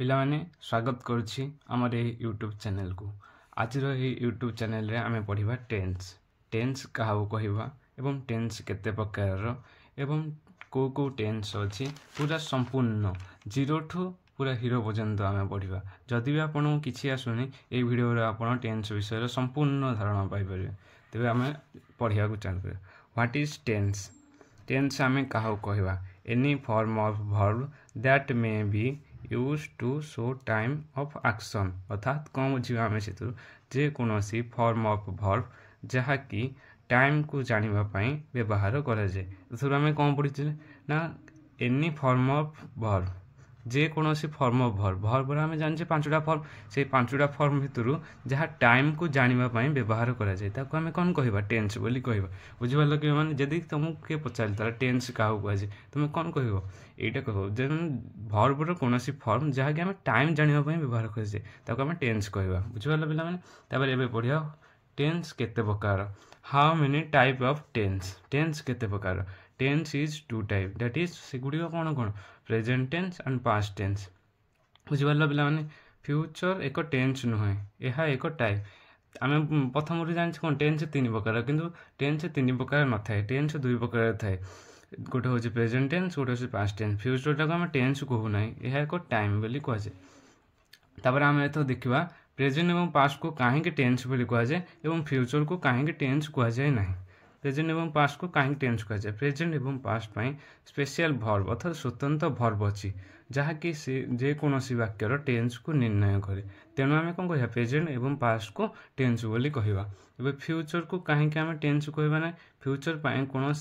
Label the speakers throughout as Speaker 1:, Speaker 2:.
Speaker 1: पिलाने स्वागत करुच्ची आमर यही यूट्यूब चैनल को। आज यूट्यूब चैनल रे आमे पढ़िबा टेन्स टेन्स क्या कहवा एवं टेन्स केते प्रकार एवं को टेन्स अच्छी पूरा संपूर्ण जीरो ठू पूरा हीरो पर्यंत आमे पढ़िबा। जदि भी आपन किछि आसुनी ए वीडियो रे आपन टेन्स विषय संपूर्ण धारणा पाई परिबे। तबे आमे पढ़िया को चालू करिया। What is tense? टेन्स आमे काहा कहवा any form of verb that may be use to show time of action. अर्थात कौन बुझा आम से जेकोसी फॉर्म ऑफ वर्ब जहाँकि टाइम को जानिबा पई व्यवहार करा जाए। आम कौन पढ़ी ना एनी फॉर्म ऑफ वर्ब जेकोसी फॉर्म ऑफ वर्ब वर्ब आम जाने पांचटा फॉर्म से पांचटा फॉर्म भितर जहाँ टाइम को जानिबा पई व्यवहार करा जाए ताको आम कौन कहवा टेन्स बोली कहवा। बुझिपाल कि माने जदि तुमको किए पचार तार टेन्स क्या कहुए तुम कौन कह यहाँ कह भर्बर कौन फॉर्म जहाँकि आम टाइम जानिबा पई व्यवहार करा जाए ताको आम टेन्स कहवा। बुझिपाल पिला माने तापर एबे पढ़िया टेन्स केते प्रकार। How many type of tense? Tense केते प्रकार? Tense is two type that is सेगुड़िक कौन कौन present tense and past tense. बुझिपाल पिला माने फ्यूचर एक टेन्स नुहे यह एक टाइप। आम प्रथम जान कौन टेन्स तीन प्रकार किंतु टेन्स तीन प्रकार न थाए टेन्स दुई प्रकार थाए गोटे हूँ प्रेजेंट टेन्स गोटे हूँ पास्ट टेन्स। फ्यूचर टाक आम टेन्स कहूना यह एक टाइम बोली कहुए। तापर आम एत देखा प्रेजेंट और पास्ट को कहीं टेन्स बोली कहुए और फ्यूचर को कहीं टेन्स कहुए ना। प्रेजेंट और पास्ट को कहीं टेन्स कहुए प्रेजेंट और पास्ट स्पेशल भर्ब अर्थात स्वतंत्र भर्ब अच्छी जहाँकि जेकोसी वाक्यर टेन्स को निर्णय करे। तेणु आम कौन कह प्रेजेंट और पास्ट को टेन्स बोली कहवा। एवं फ्यूचर को कहीं आम टेन्स कहवा ना फ्यूचर कौन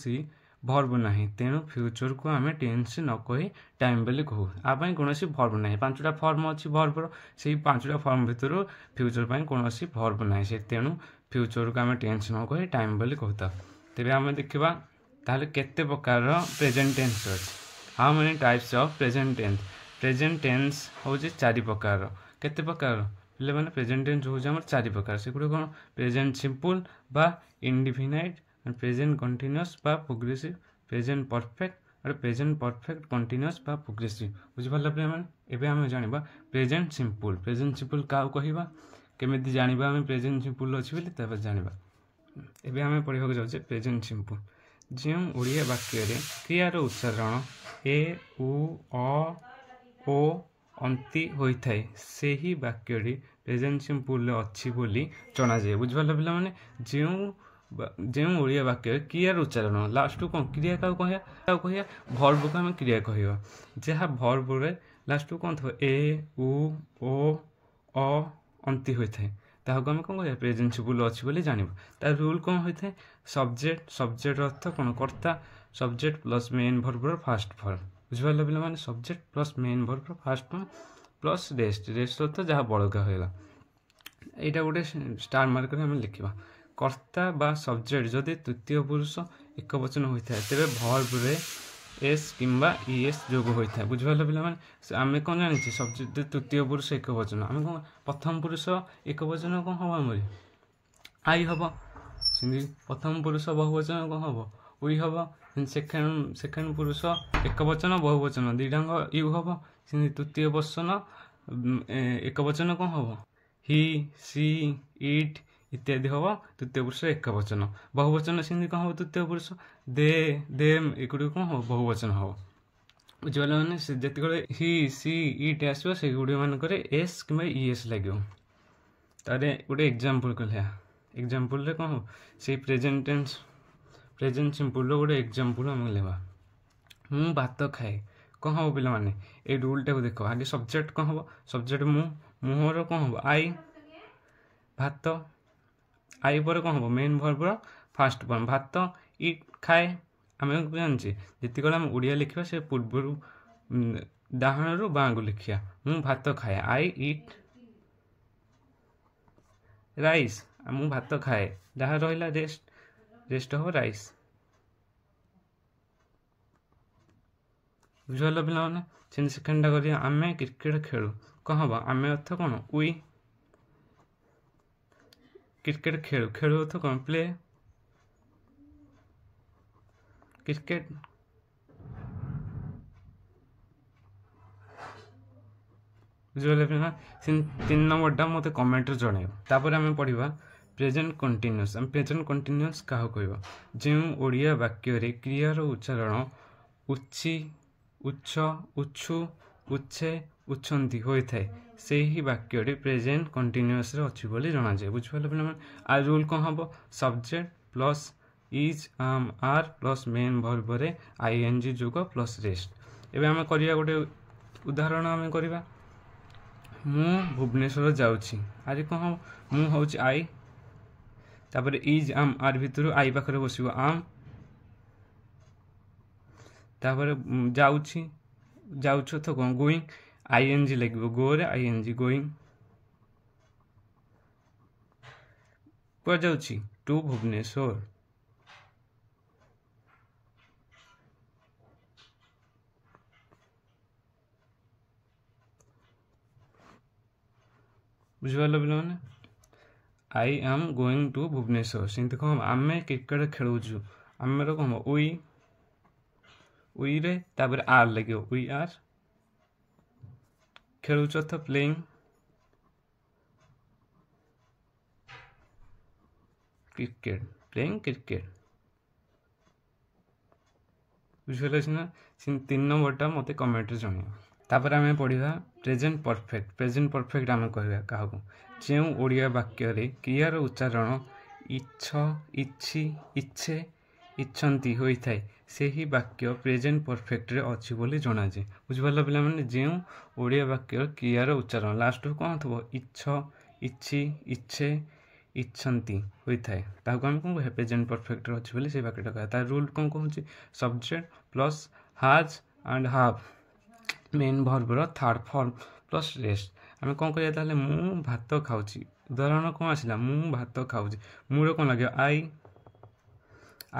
Speaker 1: भर्ब ना तेणु फ्यूचर को आम टेन्स न कही टाइम बोली कहू। आप कौन भर्ब ना पांचटा फॉर्म अच्छी भर्बर से पांचटा फॉर्म भितर फ्यूचर कौन भर्ब ना से तेणु फ्यूचर को आम टेन्स न कही टाइम बोली कहता। तेरे आम देखा ताहले केते प्रकार प्रेजेंट टेन्स अच्छी। How many types of present tense? Present tense हूँ चारि प्रकार। केते प्रकार पे मैंने प्रेजेंट टेन्स हूँ चारि प्रकार से गुड़ कौन प्रेजेंट सिंपल बा इंडिफिनाइट प्रेजेंट कंटिन्यूअस बा प्रोग्रेसिव प्रेजेंट परफेक्ट और प्रेजेंट परफेक्ट कंटिन्यूअस बा प्रोग्रेसिव। बुझिपाल पे मैंने एबे आम जानिबा प्रेजेंट सिंपल। प्रेजेंट सिंपल क्या कहवा केमिति जानिबा आम प्रेजेंट सिंपल अच्छी बोली तापर जानिबा। एबे आम पढ़ा जाऊे प्रेजेंट सिंपल। जो ओडिया वाक्य क्रियार उच्चारण ए उ ओ अंति होता है से ही वाक्य प्रेजेंट सिंपल अच्छी बोली जना जाए। बुझिपाल पिला माने जो ओडिया वाक्य क्रियार उच्चारण लास्ट कौन क्रिया क्या कह भर्ब को आम क्रिया कह जहाँ भर्ब लास्ट कौन थो ए उ ओ अंति होता है ताकू आम कौन कह प्रेजेंट सिंपल अच्छी बोली जान। तार रूल कौन होता है सब्जेक्ट सब्जेक्ट अर्थ कौन कर्ता सब्जेक्ट प्लस मेन भर्बर फास्ट फॉर्म। बुझिपाल पिला माने सब्जेक्ट प्लस मेन भर्बर first form plus rest rest अर्थ जहाँ बड़का होगा यहाँ गोटे स्टार मार्क आम लिखा कर्ता बा सब्जेक्ट जदि तृतीय पुरुष एक वचन होता है तेरे भर्ब रे एस किंबा ईएस जोग होता है। बुझिपाल पिला माने आम कौन जानी सब्जेक्ट तृतीय पुरुष एक वचन आम कौन प्रथम पुरुष एक वचन कौन हम आम आई हम प्रथम पुरुष बहुवचन कौन हम उई हम सेकेंड पुरुष एक वचन बहुवचन दुईटाक यू हम तृतीय वचन एक वचन कौन हम ही सी इट इत्यादि हम तृतीय पुरुष एक वचन बहुवचन से कौन हम तृतीय पुरुष दे देम एगुड़ी कौन हम बहुवचन हम। बुझिपाल मैंने जिते ही सी इट आसो से गुड़ी मानक एस कि ईएस लगे। तार गोटे एग्जांपल कहला एग्जांपल कौन हो से प्रेजेंट टेन्स प्रेजेंट सिंपल गोटे एग्जांपल आम लेवा मु भात खाए कौन हम पिला माने ए रूलटा को देख आगे सब्जेक्ट कौन हम सब्जेक्ट मुहर कौन हम आई भात आई पर कौन हम मेन भर्बर फास्ट फॉर्म भात इट खाए आम जानी जितक आम ओडिया लिखा से पूर्व डाहाण रु बाँ को लिखा मु भात खाए आई इट राइस मु भात खाए जहाँ रहा रेस्ट रेस्ट हम राइस। बुझल पिला मैंने सेकेंडा कर आम क्रिकेट खेलु कौन हम आम अर्थ कौन उई क्रिकेट खेलु खेलु अर्थ कौन प्ले क्रिकेट ବୁଝିପାରିଲେ ପିଲା ସେ 3 ନମ୍ବରଟା ମୋତେ କମେଣ୍ଟରେ ଜଣାଇବ। ତାପରେ ଆମେ ପଢ଼ିବା ପ୍ରେଜେଣ୍ଟ କଣ୍ଟିନ୍ୟୁଅସ୍। ଆମେ ପ୍ରେଜେଣ୍ଟ କଣ୍ଟିନ୍ୟୁଅସ୍ କାହାକୁ କହିବା? ଯେଉଁ ଓଡ଼ିଆ ବାକ୍ୟରେ କ୍ରିୟାର ଉଚ୍ଚାରଣ ଉଚ୍ଛି, ଉଚ୍ଛ, ଉଚ୍ଛୁ, ଉଚ୍ଛେ, ଉଚ୍ଛନ୍ତି ହୋଇଥାଏ ସେହି ବାକ୍ୟଟି ପ୍ରେଜେଣ୍ଟ କଣ୍ଟିନ୍ୟୁଅସ୍ରେ ଅଛି ବୋଲି ଜଣାଯାଏ। ବୁଝିପାରିଲେ ପିଲାମାନେ? ଆଉ ରୁଲ୍ କ'ଣ ହେବ? Subject plus is, am, are plus main ଭର୍ବରେ ଆଇଏନ୍ଜି ଯୋଗ ପ୍ଲସ୍ ରେଷ୍ଟ। ଏବେ ଆମେ କରିବା ଗୋଟେ ଉଦାହରଣ ଆମେ କରିବା। ମୁଁ ଭୁବନେଶ୍ୱର ଯାଉଛି। ଆଜି କ'ଣ ହେବ? ମୁଁ ହେଉଛି ଆଇ, ତାପରେ ଇଜ୍, ଆମ୍, ଆର୍ ଭିତରୁ ଆଇ ପାଖରେ ବସିବ ଆମ୍, ତାପରେ ଯାଉଛି, ଯାଉଛୁ ତ କ'ଣ ଗୋଇଂ, ଆଇଏନ୍ଜି ଲାଗିବ, ଗୋରେ ଆଇଏନ୍ଜି, ଗୋଇଂ। କୁଆଡ଼େ ଯାଉଛି? ଟୁ ଭୁବନେଶ୍ୱର। ବୁଝିପାରିଲ ପିଲାମାନେ? I am going to Bhubaneswar. ସେମିତି କ'ଣ ହେବ? ଆମେ କ୍ରିକେଟ ଖେଳୁଛୁ, ଆମର କ'ଣ ହେବ? ଉଇ, ଉଇରେ ତାପରେ ଆର୍ ଲାଗିବ, ଉଇ ଆର୍। ଖେଳୁଛ ତ ପ୍ଲେଇଂ, କ୍ରିକେଟ, ପ୍ଲେଇଂ କ୍ରିକେଟ। ବୁଝିପାରିଲେ ସିନା? 3 ନମ୍ବରଟା ମୋତେ କମେଣ୍ଟରେ ଜଣାଇବ। ତାପରେ ଆମେ ପଢ଼ିବା ପ୍ରେଜେଣ୍ଟ ପରଫେକ୍ଟ। ପ୍ରେଜେଣ୍ଟ ପରଫେକ୍ଟ ଆମେ କହିବା କାହାକୁ? ଯେଉଁ ଓଡ଼ିଆ ବାକ୍ୟରେ କ୍ରିୟାର ଉଚ୍ଚାରଣ ଇଚ୍ଛ, ଇଚ୍ଛି, ଇଚ୍ଛେ, ଇଚ୍ଛନ୍ତି ହୋଇଥାଏ ସେହି ବାକ୍ୟ ପ୍ରେଜେଣ୍ଟ ପରଫେକ୍ଟରେ ଅଛି ବୋଲି ଜଣାଯାଏ। ବୁଝିପାରିଲ ପିଲାମାନେ? ଯେଉଁ ଓଡ଼ିଆ ବାକ୍ୟର କ୍ରିୟାର ଉଚ୍ଚାରଣ ଲାଷ୍ଟକୁ କ'ଣ ଥିବ? ଇଚ୍ଛ, ଇଚ୍ଛି, ଇଚ୍ଛେ, ଇଚ୍ଛନ୍ତି ହୋଇଥାଏ ତାହାକୁ ଆମେ କ'ଣ କହିବା? ପ୍ରେଜେଣ୍ଟ ପରଫେକ୍ଟରେ ଅଛି ବୋଲି ସେଇ ବାକ୍ୟଟା କହିବା। ତାର ରୁଲ୍ କ'ଣ କହୁଛି? Subject plus has and have, main ଭର୍ବର ଥାର୍ଡ଼ ଫର୍ମ ପ୍ଲସ୍ ରେଷ୍ଟ। ଆମେ କ'ଣ କରିବା ତାହେଲେ? ମୁଁ ଭାତ ଖାଉଛି। ଉଦାହରଣ କ'ଣ ଆସିଲା? ମୁଁ ଭାତ ଖାଉଛି। ମୁଁର କ'ଣ ଲାଗିବ? ଆଇ,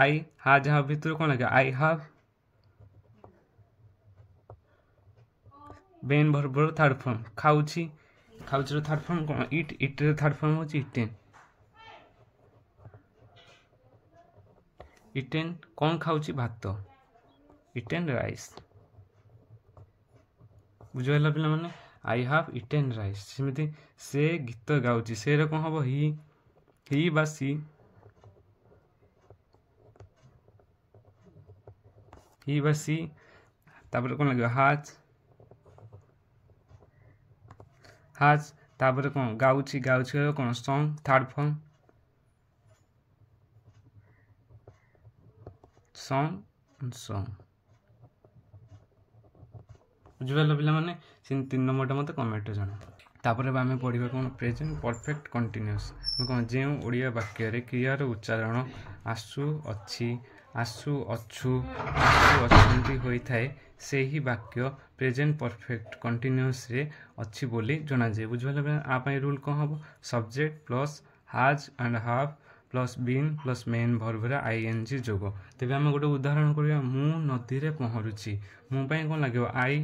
Speaker 1: ଆଇ, ହାଜ୍, ହାଭ୍ ଭିତରୁ କ'ଣ ଲାଗିବ? ଆଇ ହାଭ୍, ମେନ୍ ଭର୍ବର ଥାର୍ଡ଼ ଫର୍ମ ଖାଉଛି, ଖାଉଛିର ଥାର୍ଡ଼ ଫର୍ମ କ'ଣ? ଇଟ୍, ଇଟ୍ର ଥାର୍ଡ଼ ଫର୍ମ ହେଉଛି ଇଟେନ୍। ଇଟେନ୍ କ'ଣ ଖାଉଛି? ଭାତ, ଇଟେନ୍ ରାଇସ୍। ବୁଝିପାରିଲ ପିଲାମାନେ? I have eaten rice. ସେମିତି ସେ ଗୀତ ଗାଉଛି, ସେର କ'ଣ ହେବ? ହି ବା ସି, ହି ବା ସି, ତାପରେ କ'ଣ ଲାଗିବ? ହାଜ୍, ହାଜ୍, ତାପରେ କ'ଣ? ଗାଉଛି, ଗାଉଛି କ'ଣ? ସଙ୍ଗ, ଥାର୍ଡ଼ ଫର୍ମ ସଙ୍ଗ, ସଙ୍ଗ। ବୁଝିପାରିଲ ପିଲାମାନେ? ସେ 3 ନମ୍ବରଟା ମୋତେ କମେଣ୍ଟରେ ଜଣା। ତାପରେ ଆମେ ପଢ଼ିବା କ'ଣ? Present perfect continuous. କ'ଣ? ଯେଉଁ ଓଡ଼ିଆ ବାକ୍ୟରେ କ୍ରିୟାର ଉଚ୍ଚାରଣ ଆସୁ, ଅଛି, ଆସୁ, ଅଛୁ, ଆସୁ, ଅଛନ୍ତି ହୋଇଥାଏ ସେହି ବାକ୍ୟ ପ୍ରେଜେଣ୍ଟ ପରଫେକ୍ଟ କଣ୍ଟିନ୍ୟୁଅସ୍ରେ ଅଛି ବୋଲି ଜଣାଯାଏ। ବୁଝିପାରିଲ? ଆ ପାଇଁ ରୁଲ୍ କ'ଣ ହେବ? Subject plus has and have plus been plus main ଭର୍ବର ଆଇଏନ୍ଜି ଯୋଗ। ତେବେ ଆମେ ଗୋଟେ ଉଦାହରଣ କରିବା। ମୁଁ ନଦୀରେ ପହଁରୁଛି। ମୁଁ ପାଇଁ କ'ଣ ଲାଗିବ? ଆଇ,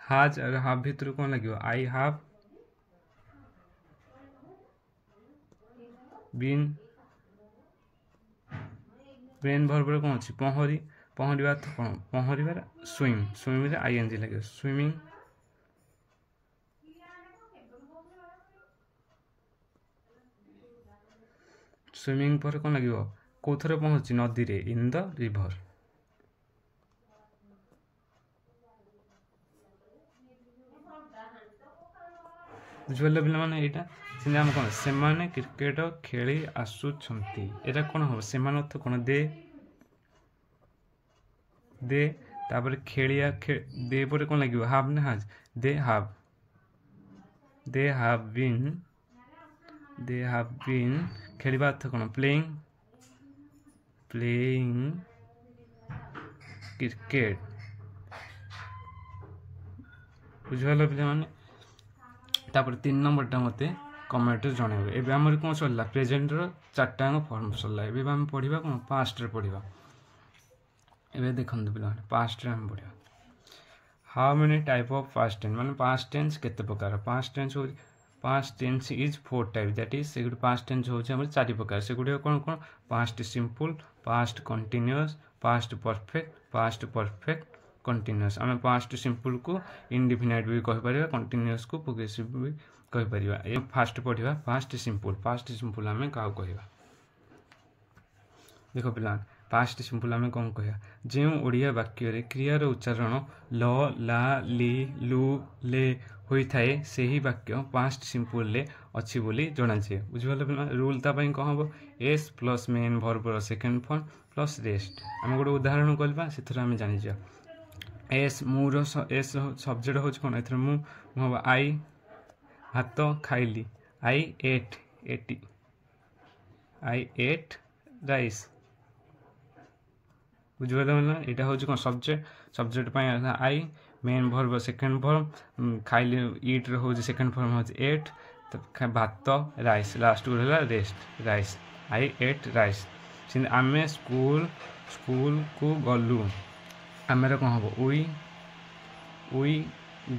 Speaker 1: ହାଜ୍ ଆଉ ହାଭ୍ ଭିତରୁ କ'ଣ ଲାଗିବ? ଆଇ ହାଭ୍, ବିନ୍, ମେନ୍ ଭର୍ବର କ'ଣ ଅଛି? ପହଁରି, ପହଁରିବା ତ କ'ଣ? ପହଁରିବାର ସୁଇମ୍, ସୁଇମ୍ରେ ଆଇଏନ୍ଜି ଲାଗିବ, ସୁଇମିଂ। ସୁଇମିଂ ପରେ କ'ଣ ଲାଗିବ? କେଉଁଥରେ ପହଁରୁଛି? ନଦୀରେ, ଇନ୍ ଦ ରିଭର। ବୁଝିପାରିଲ ପିଲାମାନେ? ଏଇଟା ସେମିତି ଆମେ କ'ଣ? ସେମାନେ କ୍ରିକେଟ ଖେଳି ଆସୁଛନ୍ତି। ଏଇଟା କ'ଣ ହେବ? ସେମାନେ ଅର୍ଥ କ'ଣ? ଦେ, ଦେ, ତାପରେ ଖେଳିଆ, ଦେ ପରେ କ'ଣ ଲାଗିବ? ହାଭ୍ ନା has? De have, De have been, De have been. ଖେଳିବା ଅର୍ଥ କ'ଣ? Playing, playing cricket. ବୁଝିପାରିଲ ପିଲାମାନେ? ତାପରେ 3 ନମ୍ବରଟା ମୋତେ କମେଣ୍ଟରେ ଜଣାଇବ। ଏବେ ଆମର କ'ଣ ସରିଲା? ପ୍ରେଜେଣ୍ଟର 4ଟାଙ୍କ ଫର୍ମ ସରିଲା। ଏବେ ଆମେ ପଢ଼ିବା କ'ଣ? ପାଷ୍ଟରେ ପଢ଼ିବା। ଏବେ ଦେଖନ୍ତୁ ପିଲାମାନେ, ପାଷ୍ଟରେ ଆମେ ପଢ଼ିବା। How many type of past tense, ମାନେ ପାଷ୍ଟ ଟେନ୍ସ କେତେ ପ୍ରକାର? ପାଷ୍ଟ ଟେନ୍ସ ହେଉଛି, past tense is 4 type, that is ସେଗୁଡ଼ିକ ପାଷ୍ଟ ଟେନ୍ସ ହେଉଛି ଆମର 4 ପ୍ରକାର। ସେଗୁଡ଼ିକ କ'ଣ କ'ଣ? Past simple, past continuous, past perfect, past perfect continuous आम पास्ट सिंपल को इंडिफिनाइट भी कहीपर कंटिन्यूअस को प्रोग्रेसिव भी कहीपर ये फास्ट पढ़ा पास्ट सिंपल आम क्या कह देख पिला पास्ट सिंपल आम कौन कह जो ओडिया वाक्य क्रियार उच्चारण ल ला ली लु ले होता है से ही वाक्य पास्ट सिंपल रे अच्छी बोली जनाए बुझिपाल पिला रूल तापाई कौन हम एस प्लस मेन भर्बर सेकेंड फॉर्म प्लस रेस्ट आम गोटे उदाहरण करवा से आम जानी एस मूर एस सब्जेक्ट हूँ कौन ए मु हम आई भात खाइली आई एट राइस बुझिपाल यहाँ हूँ कौन subject I main verb second form खाइली इट हूँ सेकेंड फॉर्म हूँ एट भात राइस लास्ट को rest rice I ate rice आम स्कूल को गलु आम कौन हम वी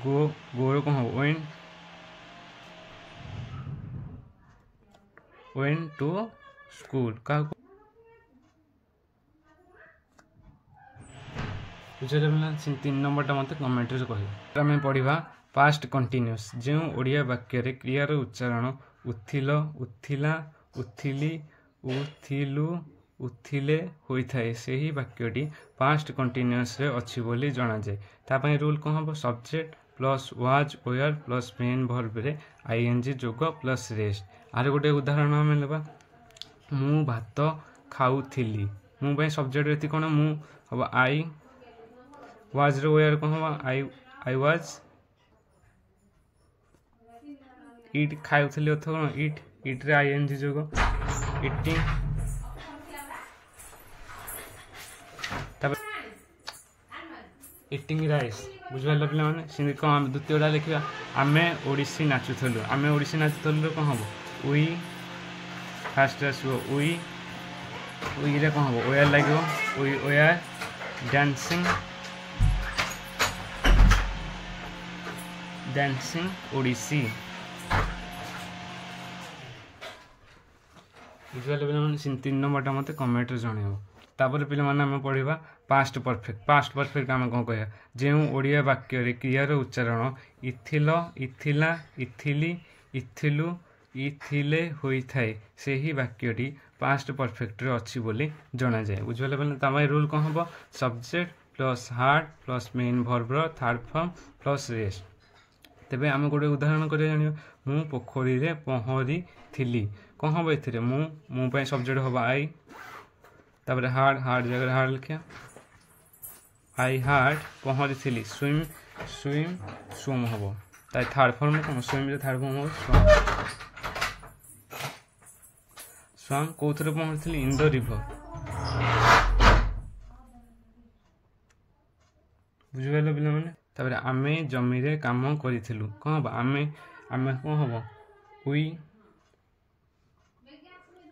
Speaker 1: गो कौन हम वेन टू स्कूल क्या बुझे 3 नंबरटा मत कमेंट कह आम पढ़ा पास्ट कंटिन्यूअस जो ओडिया वाक्य क्रियार उच्चारण उथिल उथिला उथिली उथिलु उथिले होता है से ही वाक्यटी पास्ट कंटिन्यूअस रे अच्छी बोली जना जाए तापाई रूल कौन हम subject plus was were plus main verb रे आईएनजी जोग प्लस रेस्ट आर गोटे उदाहरण आम लेबा मु भात खाऊथिली मु भाई सब्जेक्ट कौन मु हम आई वाज रे वेयर कौन हम आई वाज इट खाऊथिली अथवा इट रे आईएनजी जोग इटिंग इटिंग राइस बुझिपाल पे मैंने कौन द्वितीयटा लिखा आम ओडिसी नाचुलु आम ओडिसी नाचुलु कौन हम वी फास्ट आसो वी रे कौन हम वेयर लगे वी वेयर डांसिंग ओडिसी बुझिपाल पे 3 नंबरटा मत कमेंट जन तापर पे आम पढ़ा पास्ट परफेक्ट आम कौन कह जो ओडिया वाक्य क्रियार उच्चारण इथिल इथिला इथिली इथिलु इथिले होता है से ही वाक्यटी पास्ट परफेक्ट रे अच्छी बोली जना जाए बुझिपाल पे तमाम रूल कौन हम subject plus had plus main भर्बर थर्ड फॉर्म प्लस रेस्ट तेबे आम गोटे उदाहरण कर जाना मु पोखरी रे पहरी थिली कौन हम ए मु सब्जेक्ट हम आई तापर हार्ड जगह हार्ड लिखा आई हार्ड पहरी थी स्विम हम थर्ड फॉर्म कौन स्विम थर्ड फॉर्म हम स्वाम कौ थे पहरी इन द रिवर बुझिपाल पे मैंने आम जमी रे काम करूँ कौन हम आम कौन हम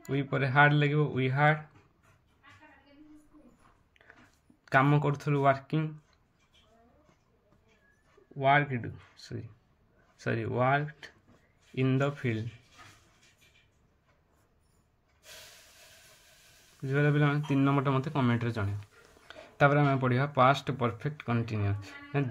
Speaker 1: वी पर हार्ड लगे वी हार्ड काम करूँ working worked in the field बुझिपाल पे 3 नंबरटा मत कमेंट रे जन तापर आम पढ़ा पास्ट परफेक्ट कंटिन्यूअस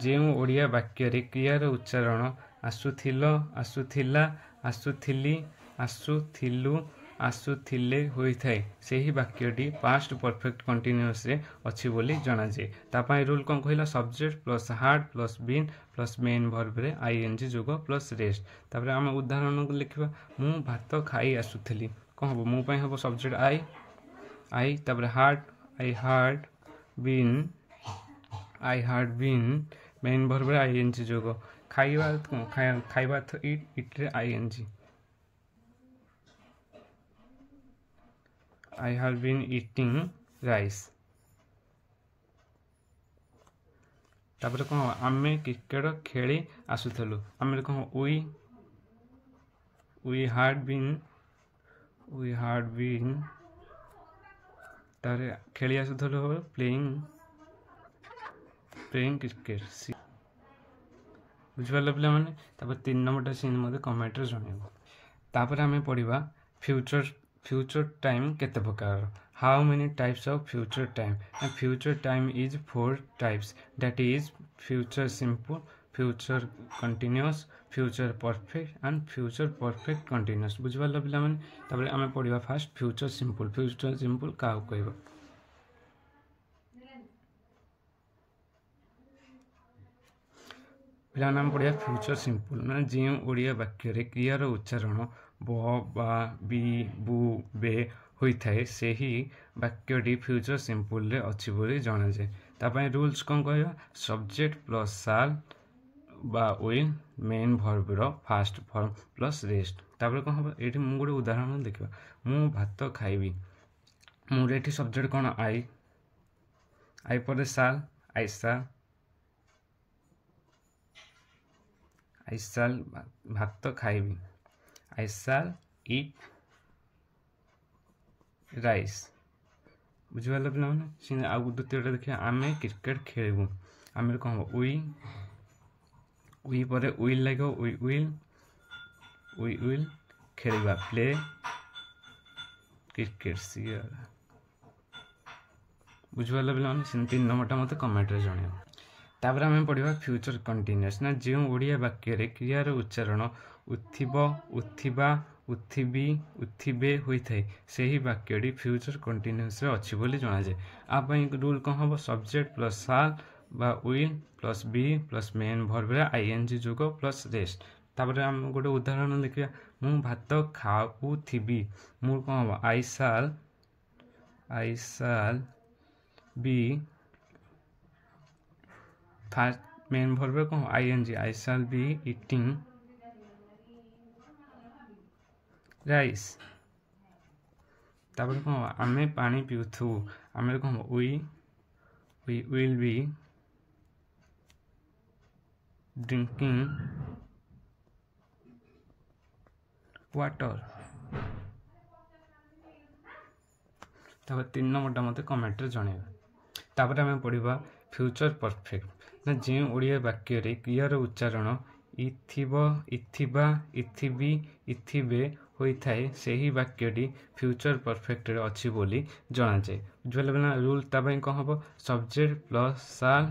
Speaker 1: जो ओडिया वाक्य क्रियार उच्चारण आसुथिल आसुथिला आसुथिली आसुथिलु आसुथिले होता है से ही वाक्यटी पास्ट परफेक्ट कंटिन्यूअस रे अच्छी बोली जना जाए तापाई रूल कौन कहला subject plus had plus been plus main verb रे आईएनजी जोग प्लस रेस्ट तापर आम उदाहरण लिखा मु भात खाई आसुथिली कौन हम मु हम सब्जेक्ट आई तापर had I had been main verb रे आईएनजी जोग खाइबा खाइबा इट रे ING I have been eating rice तापर कौन आम क्रिकेट खेली आसुलु आम कौन वी हार्ड बीन तार खेली आसुलु प्लेइंग क्रिकेट बुझिपाल पे मैंने 3 नंबरटा सीन मत कमेंट जनइब तापर आम पढ़ा फ्यूचर टाइम केते प्रकार how many types of future time and future time is 4 types that is future simple future continuous future perfect and future perfect continuous बुझिपाल पिला माने तापर आमे पढिबा फास्ट फ्यूचर सिंपल का कहबो पिला नाम पढ़िया फ्यूचर सिंपल माने जे ओडिया वाक्य रे क्रियार उच्चारण ब बा बी बु बे होइथाय सेही वाक्यटी फ्यूचर सिंपल रे अछि बोली जणा जाय तापय रूल्स कोन कहया सब्जेक्ट प्लस शाल बा विल मेन वर्ब रो फास्ट फॉर्म प्लस रेस्ट तापर कोन हबो एठी मु गोटे उदाहरण देखिबा मु भात खाइबी मु एठी सब्जेक्ट कोन आई पर शाल I shall भात खाइबी I shall eat राइस बुझिपाल पिला माने सिने आ द्वितीयटा देखिया आमे क्रिकेट खेलबू आमे कहबो वी परे विल लागो वी विल खेलबा प्ले क्रिकेट सियर बुझिपाल पिला माने सिने 3 नंबरटा मते कमेंट रे जणाइबो तापर आमे पढिबा फ्यूचर कंटिन्यूअस ना जे ओडिया वाक्य रे क्रियार उच्चारण उथिबो उथिबा उथिबी उथिबे होइथाय सेही वाक्यटी फ्यूचर कंटिन्यूअस रे अछि बोली जणा जाय आ पई रूल कोन हबो सब्जेक्ट प्लस शाल बा will plus be plus main verb रे आईएनजी जोगो प्लस रेस्ट तापर हम गोटे उदाहरण देखिया मु भात खाउथिबी मु कोन हबो I shall be first main verb को ING I shall be eating rice तापर को आमे पानी पिउथु आमे को we will be drinking water तापर 3 नंबरटा मते कमेंट रे जणाइबा तापर आमे पढिबा फ्यूचर परफेक्ट ना जे ओडिया वाक्य रे क्रियार उच्चारण इथिबो इथिबा इथिबी इथिबे होइथाय सेही वाक्यटी फ्यूचर परफेक्ट रे अछि बोली जणा जाय बुझले बना रूल ताबे को हबो सब्जेक्ट प्लस शाल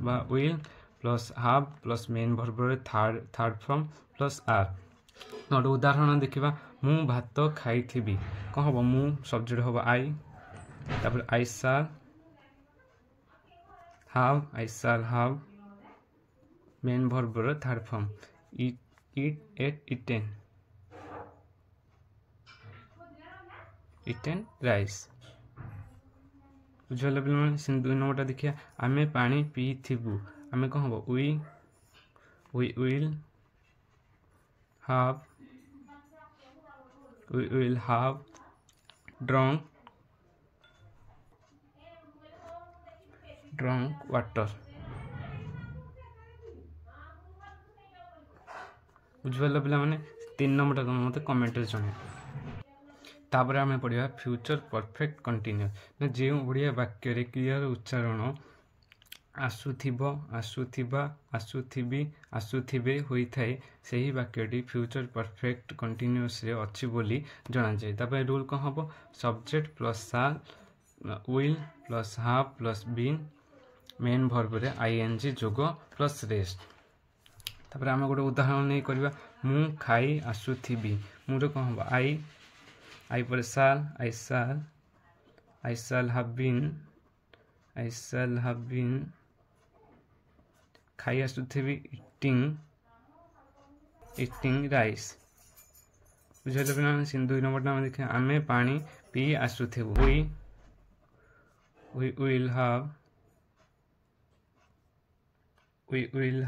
Speaker 1: बा will plus have plus main verb रे थर्ड फॉर्म प्लस आर नोट उदाहरण देखिबा मु भात खाइथिबी को हबो मु सब्जेक्ट हबो आई तापर आई shall have main verb third form eat ate eaten rice बुझले पिला माने सिन 2 नंबरटा देखिया आमे पानी पीथिबू आमे कहबो we will have drunk water बुझले पिला माने 3 नंबरटा मते कमेंट रे जणे तापर आमे पढिबा फ्यूचर परफेक्ट कंटिन्यूअस ना जे ओडिया वाक्य रे क्रियार उच्चारण आसुथिबो आसुथिबा आसुथिबी आसुथिबे होइथाय सेही वाक्यटी फ्यूचर परफेक्ट कंटिन्यूअस रे अछि बोली जणा जाय तापर रूल को हबो subject plus shall will plus have plus been main verb रे आईएनजी जोगो प्लस रेस्ट तापर हम गोटे उदाहरण नै करबा मु खाई आसुथिबी मु रे कहबो आई पर शाल आई शैल हैव बीन खाई आसुथिबी ईटिंग राइस बुझले बिना सिंधु नंबर नाम देखे आमे पानी P आसुथिबू we will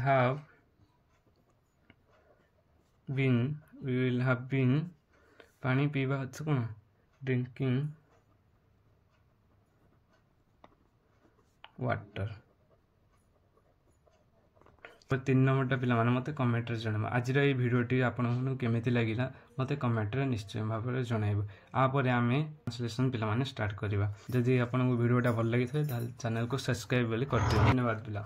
Speaker 1: have been पानी पीवा हछ कोन ड्रिंकिंग वाटर 3 नंबरटा पिला माने मते कमेंट रे जणाबा आज रे भिडियोटी आपन केमिति लागिला मते कमेंट रे निश्चय भाव रे जणाइबो आ परे आमे ट्रांसलेशन पिला माने स्टार्ट करबा जदि आपन भिडियोटा भल लागि थाए चैनल को सब्सक्राइब कर दियो धन्यवाद पिला।